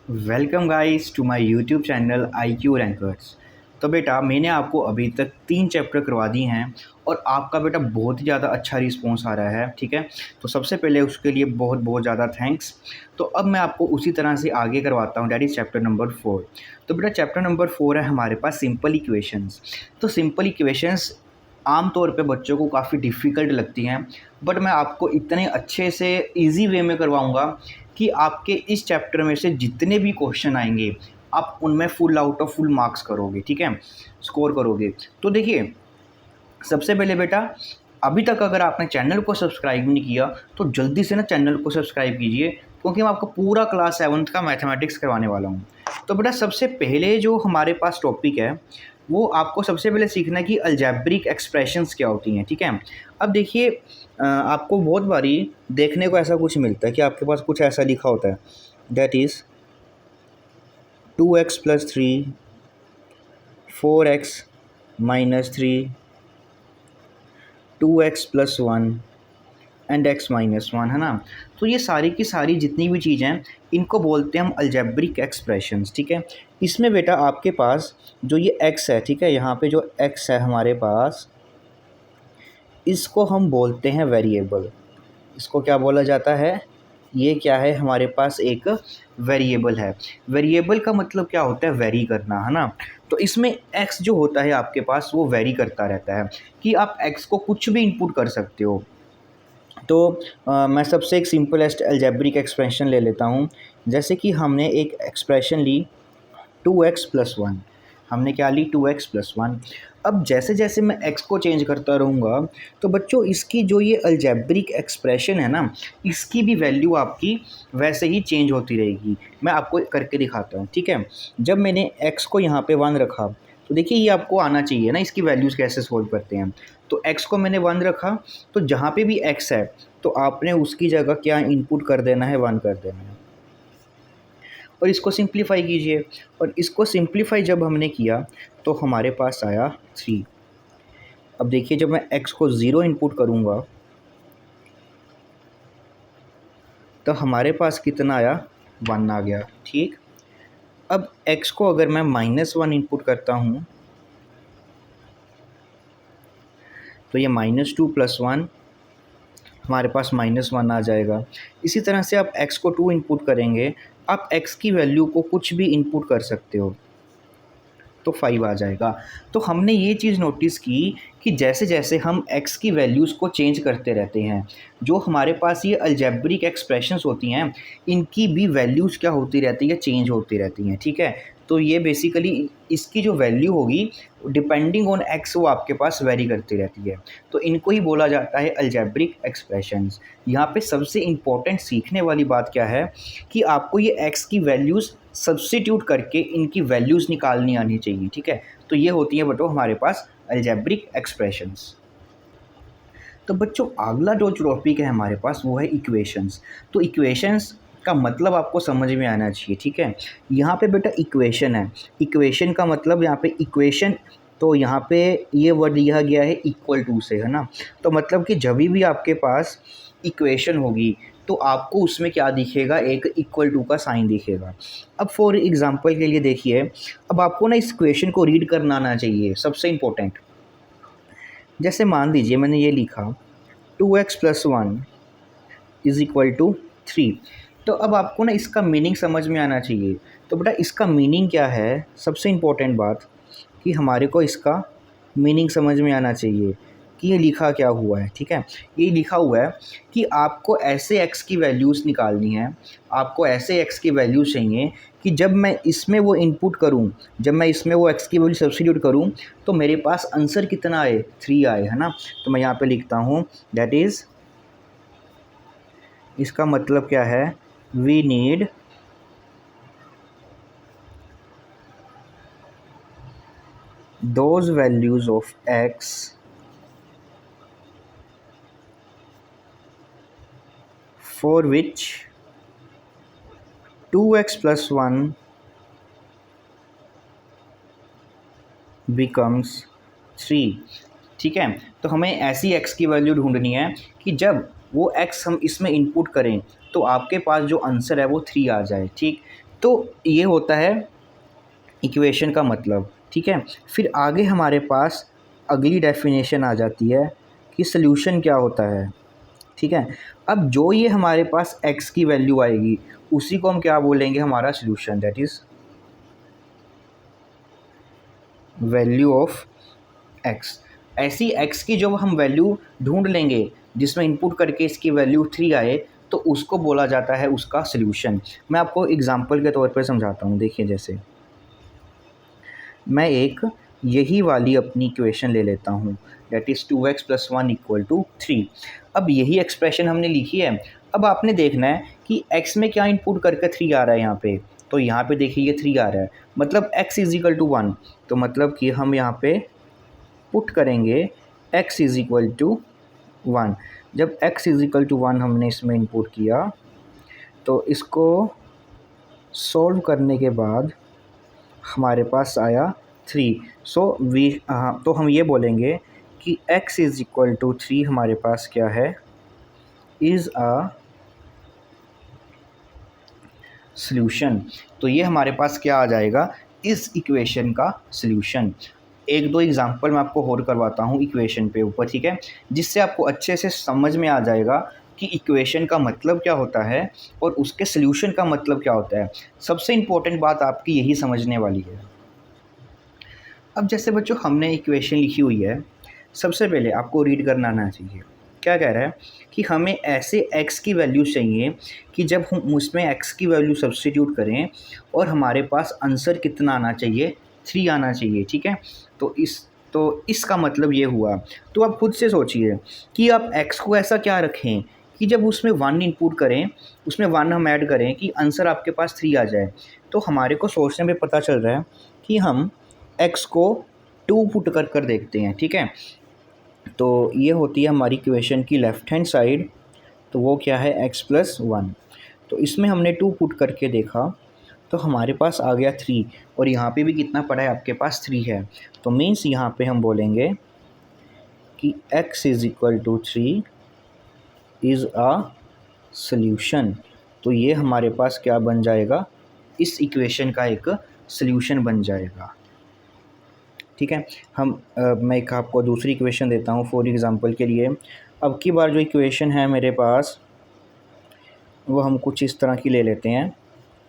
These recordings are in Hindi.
Welcome guys to my YouTube channel I Q rankers. तो बेटा मैंने आपको अभी तक 3 चैप्टर करवा दिए हैं और आपका बेटा बहुत ही ज़्यादा अच्छा रिस्पॉन्स आ रहा है। ठीक है, तो सबसे पहले उसके लिए बहुत बहुत ज़्यादा थैंक्स। तो अब मैं आपको उसी तरह से आगे करवाता हूँ, डैट इज़ चैप्टर नंबर 4। तो बेटा चैप्टर नंबर 4 है हमारे पास सिंपल इक्वेशंस। तो सिंपल इक्वेशंस आम तौर पे बच्चों को काफ़ी डिफ़िकल्ट लगती हैं, बट मैं आपको इतने अच्छे से ईज़ी वे में करवाऊँगा कि आपके इस चैप्टर में से जितने भी क्वेश्चन आएंगे आप उनमें full out of full marks करोगे। ठीक है, स्कोर करोगे। तो देखिए, सबसे पहले बेटा, अभी तक अगर आपने चैनल को सब्सक्राइब नहीं किया तो जल्दी से ना चैनल को सब्सक्राइब कीजिए, क्योंकि मैं आपको पूरा क्लास 7th का मैथमेटिक्स करवाने वाला हूँ। तो बेटा सबसे पहले जो हमारे पास टॉपिक है वो आपको सबसे पहले सीखना है कि अलजेब्रिक एक्सप्रेशंस क्या होती हैं। ठीक है, अब देखिए, आपको बहुत बारी देखने को ऐसा कुछ मिलता है कि आपके पास कुछ ऐसा लिखा होता है, that is 2x+3, 4x-3, 2x+1 and x-1, है ना। तो ये सारी की सारी जितनी भी चीज़ें हैं इनको बोलते हैं हम अलजेब्रिक एक्सप्रेशंस। ठीक है, इसमें बेटा आपके पास जो ये x है, ठीक है, यहाँ पे जो x है हमारे पास, इसको हम बोलते हैं वेरिएबल। इसको क्या बोला जाता है? ये क्या है, हमारे पास एक वेरिएबल है। वेरिएबल का मतलब क्या होता है? वेरी करना, है ना। तो इसमें x जो होता है आपके पास वो वेरी करता रहता है, कि आप x को कुछ भी इनपुट कर सकते हो। तो मैं सबसे एक सिंपलेस्ट अलजेब्रिक एक्सप्रेशन ले लेता हूँ। जैसे कि हमने एक एक्सप्रेशन ली 2x+1, हमने क्या ली? 2x+1। अब जैसे जैसे मैं x को चेंज करता रहूँगा तो बच्चों इसकी जो ये अलजेब्रिक एक्सप्रेशन है ना, इसकी भी वैल्यू आपकी वैसे ही चेंज होती रहेगी। मैं आपको करके दिखाता हूँ। ठीक है, जब मैंने x को यहाँ पे 1 रखा तो देखिए ये आपको आना चाहिए ना, इसकी वैल्यूज़ कैसे सोल्व करते हैं। तो x को मैंने 1 रखा, तो जहाँ पे भी x है तो आपने उसकी जगह क्या इनपुट कर देना है? 1 कर देना है। और इसको सिंप्लीफाई कीजिए, और इसको सिंप्लीफाई जब हमने किया तो हमारे पास आया 3। अब देखिए, जब मैं x को 0 इनपुट करूँगा तो हमारे पास कितना आया? 1 आ गया। ठीक, अब x को अगर मैं -1 इनपुट करता हूँ तो ये -2 + 1 हमारे पास -1 आ जाएगा। इसी तरह से आप x को 2 इनपुट करेंगे, आप x की वैल्यू को कुछ भी इनपुट कर सकते हो तो 5 आ जाएगा। तो हमने ये चीज़ नोटिस की कि जैसे जैसे हम x की वैल्यूज़ को चेंज करते रहते हैं, जो हमारे पास ये अलजेब्रिक एक्सप्रेशंस होती हैं इनकी भी वैल्यूज़ क्या होती रहती है? चेंज होती रहती हैं। ठीक है, तो ये बेसिकली इसकी जो वैल्यू होगी डिपेंडिंग ऑन x वो आपके पास वेरी करती रहती है। तो इनको ही बोला जाता है अलजेब्रिक एक्सप्रेशंस। यहाँ पे सबसे इम्पोर्टेंट सीखने वाली बात क्या है कि आपको ये x की वैल्यूज़ सब्स्टिट्यूट करके इनकी वैल्यूज़ निकालनी आनी चाहिए। ठीक है, तो ये होती है बच्चों हमारे पास अलजेब्रिक एक्सप्रेशंस। तो बच्चों अगला जो टॉपिक है हमारे पास वो है इक्वेशंस। तो इक्वेशंस का मतलब आपको समझ में आना चाहिए। ठीक है, यहाँ पे बेटा इक्वेशन है, इक्वेशन का मतलब यहाँ पे इक्वेशन, तो यहाँ पे ये वर्ड लिया गया है इक्वल टू से, है ना। तो मतलब कि जब भी आपके पास इक्वेशन होगी तो आपको उसमें क्या दिखेगा? एक इक्वल टू का साइन दिखेगा। अब फॉर एग्जांपल के लिए देखिए, अब आपको ना इस इक्वेशन को रीड करना आना चाहिए, सबसे इम्पोर्टेंट। जैसे मान लीजिए मैंने ये लिखा 2x+1 = 3। तो अब आपको ना इसका मीनिंग समझ में आना चाहिए। तो बेटा इसका मीनिंग क्या है? सबसे इम्पोर्टेंट बात कि हमारे को इसका मीनिंग समझ में आना चाहिए कि ये लिखा क्या हुआ है। ठीक है, ये लिखा हुआ है कि आपको ऐसे x की वैल्यूज़ निकालनी है, आपको ऐसे x की वैल्यूज़ चाहिए कि जब मैं इसमें वो इनपुट करूं, जब मैं इसमें वो x की वैल्यू सब्स्टिट्यूट करूं तो मेरे पास आंसर कितना आए? 3 आए, है ना। तो मैं यहाँ पे लिखता हूँ दैट इज़, इसका मतलब क्या है? We need those values of x for which 2x+1 becomes 3। ठीक है, तो हमें ऐसी x की वैल्यू ढूंढनी है कि जब वो x हम इसमें इनपुट करें तो आपके पास जो आंसर है वो 3 आ जाए। ठीक, तो ये होता है इक्वेशन का मतलब, ठीक है। फिर आगे हमारे पास अगली डेफिनेशन आ जाती है कि सल्यूशन क्या होता है, ठीक है। अब जो ये हमारे पास x की वैल्यू आएगी उसी को हम क्या बोलेंगे, हमारा solution, that is value of x। ऐसी x की जब हम वैल्यू ढूंढ लेंगे जिसमें इनपुट करके इसकी वैल्यू 3 आए तो उसको बोला जाता है उसका सल्यूशन। मैं आपको एग्जांपल के तौर पर समझाता हूँ। देखिए, जैसे मैं एक यही वाली अपनी इक्वेशन ले लेता हूँ, दैट इज़ 2x + 1 = 3। अब यही एक्सप्रेशन हमने लिखी है। अब आपने देखना है कि x में क्या इनपुट करके 3 आ रहा है यहाँ पे। तो यहाँ पे देखिए ये 3 आ रहा है, मतलब x = 1। तो मतलब कि हम यहाँ पे पुट करेंगे x = 1। जब x = 1 हमने इसमें इनपुट किया तो इसको सॉल्व करने के बाद हमारे पास आया 3। तो हम ये बोलेंगे कि x = 3 हमारे पास क्या है, इज़ अ सल्यूशन। तो ये हमारे पास क्या आ जाएगा, इस इक्वेशन का सल्यूशन। एक दो एग्जांपल मैं आपको और करवाता हूँ इक्वेशन पे ऊपर, ठीक है, जिससे आपको अच्छे से समझ में आ जाएगा कि इक्वेशन का मतलब क्या होता है और उसके सल्यूशन का मतलब क्या होता है। सबसे इम्पोर्टेंट बात आपकी यही समझने वाली है। अब जैसे बच्चों हमने इक्वेशन लिखी हुई है, सबसे पहले आपको रीड करना आना चाहिए। क्या कह रहा है कि हमें ऐसे x की वैल्यू चाहिए कि जब हम उसमें x की वैल्यू सब्स्टिट्यूट करें और हमारे पास आंसर कितना आना चाहिए, 3 आना चाहिए, ठीक है। तो इसका मतलब ये हुआ। तो आप खुद से सोचिए कि आप x को ऐसा क्या रखें कि जब उसमें 1 इनपुट करें, उसमें 1 हम ऐड करें कि आंसर आपके पास 3 आ जाए। तो हमारे को सोचने में पता चल रहा है कि हम x को 2 पुट कर देखते हैं, ठीक है। तो ये होती है हमारी इक्वेशन की लेफ़्ट हैंड साइड। तो वो क्या है, x + 1। तो इसमें हमने 2 पुट करके देखा तो हमारे पास आ गया 3, और यहाँ पे भी कितना पड़ा है, आपके पास 3 है। तो मीन्स यहाँ पे हम बोलेंगे कि x = 3 इज़ अ सल्यूशन। तो ये हमारे पास क्या बन जाएगा, इस इक्वेशन का एक सल्यूशन बन जाएगा, ठीक है। मैं एक आपको दूसरी इक्वेशन देता हूँ फॉर एग्ज़ाम्पल के लिए। अब की बार जो इक्वेशन है मेरे पास वो हम कुछ इस तरह की ले लेते हैं,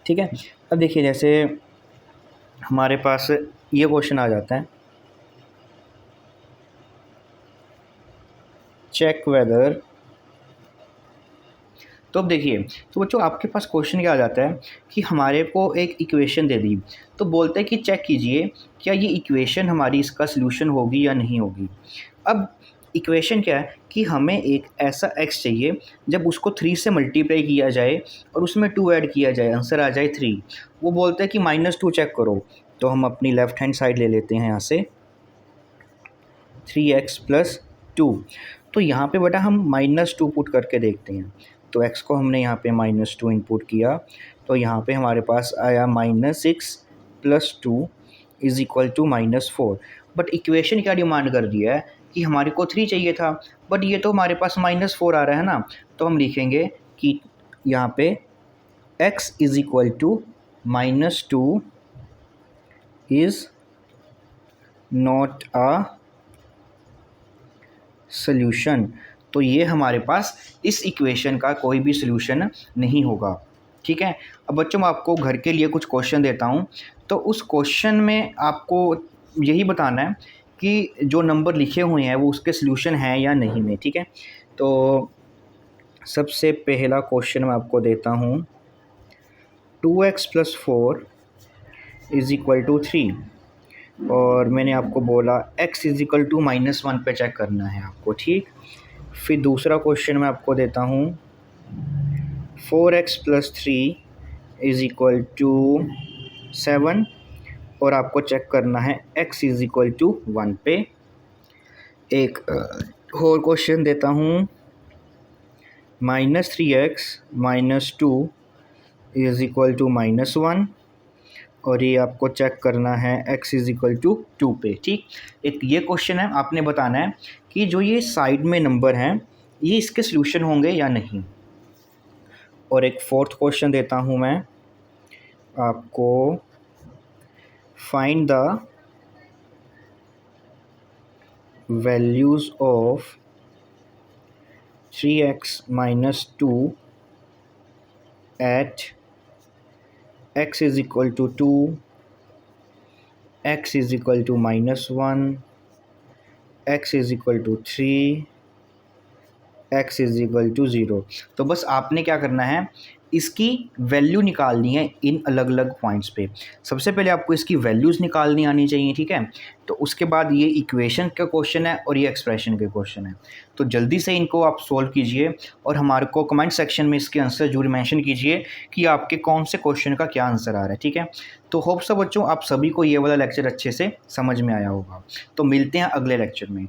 ठीक है। अब देखिए, जैसे हमारे पास ये क्वेश्चन आ जाता है, चेक वेदर। तो अब देखिए, तो बच्चों आपके पास क्वेश्चन क्या आ जाता है कि हमारे को एक इक्वेशन दे दी, तो बोलते हैं कि चेक कीजिए क्या ये इक्वेशन हमारी इसका सल्यूशन होगी या नहीं होगी। अब इक्वेशन क्या है कि हमें एक ऐसा x चाहिए जब उसको 3 से मल्टीप्लाई किया जाए और उसमें 2 ऐड किया जाए, आंसर आ जाए 3। वो बोलते हैं कि -2 चेक करो। तो हम अपनी लेफ़्ट हैंड साइड ले लेते हैं यहाँ से 3x + 2। तो यहाँ पे बेटा हम -2 पुट करके देखते हैं। तो x को हमने यहाँ पे -2 इनपुट किया, तो यहाँ पे हमारे पास आया -6 + 2 = -4। बट इक्वेशन क्या डिमांड कर दिया है कि हमारे को 3 चाहिए था, बट ये तो हमारे पास -4 आ रहा है ना। तो हम लिखेंगे कि यहाँ पे x = -2 is not a solution. तो ये हमारे पास इस इक्वेशन का कोई भी सल्यूशन नहीं होगा, ठीक है। अब बच्चों मैं आपको घर के लिए कुछ क्वेश्चन देता हूँ, तो उस क्वेश्चन में आपको यही बताना है कि जो नंबर लिखे हुए हैं वो उसके सल्यूशन हैं या नहीं में, ठीक है। तो सबसे पहला क्वेश्चन मैं आपको देता हूँ, 2x + 4 = 3, और मैंने आपको बोला x = -1 पे चेक करना है आपको, ठीक। फिर दूसरा क्वेश्चन मैं आपको देता हूँ, 4x + 3 = 7, और आपको चेक करना है x = 1 पे। एक और क्वेश्चन देता हूँ, -3x - 2 = -1, और ये आपको चेक करना है x = 2 पे, ठीक। एक ये क्वेश्चन है, आपने बताना है कि जो ये साइड में नंबर हैं ये इसके सल्यूशन होंगे या नहीं। और एक फोर्थ क्वेश्चन देता हूँ मैं, आपको find the values of 3x minus 2 at x is equal to 2, x is equal to -1, x is equal to 3, x is equal to 0। तो बस आपने क्या करना है, इसकी वैल्यू निकालनी है इन अलग अलग पॉइंट्स पे। सबसे पहले आपको इसकी वैल्यूज़ निकालनी आनी चाहिए, ठीक है। तो उसके बाद ये इक्वेशन का क्वेश्चन है और ये एक्सप्रेशन के क्वेश्चन है। तो जल्दी से इनको आप सोल्व कीजिए और हमारे को कमेंट सेक्शन में इसके आंसर जरूर मेंशन कीजिए कि आपके कौन से क्वेश्चन का क्या आंसर आ रहा है, ठीक है। तो होप सो बच्चों आप सभी को ये वाला लेक्चर अच्छे से समझ में आया होगा। तो मिलते हैं अगले लेक्चर में।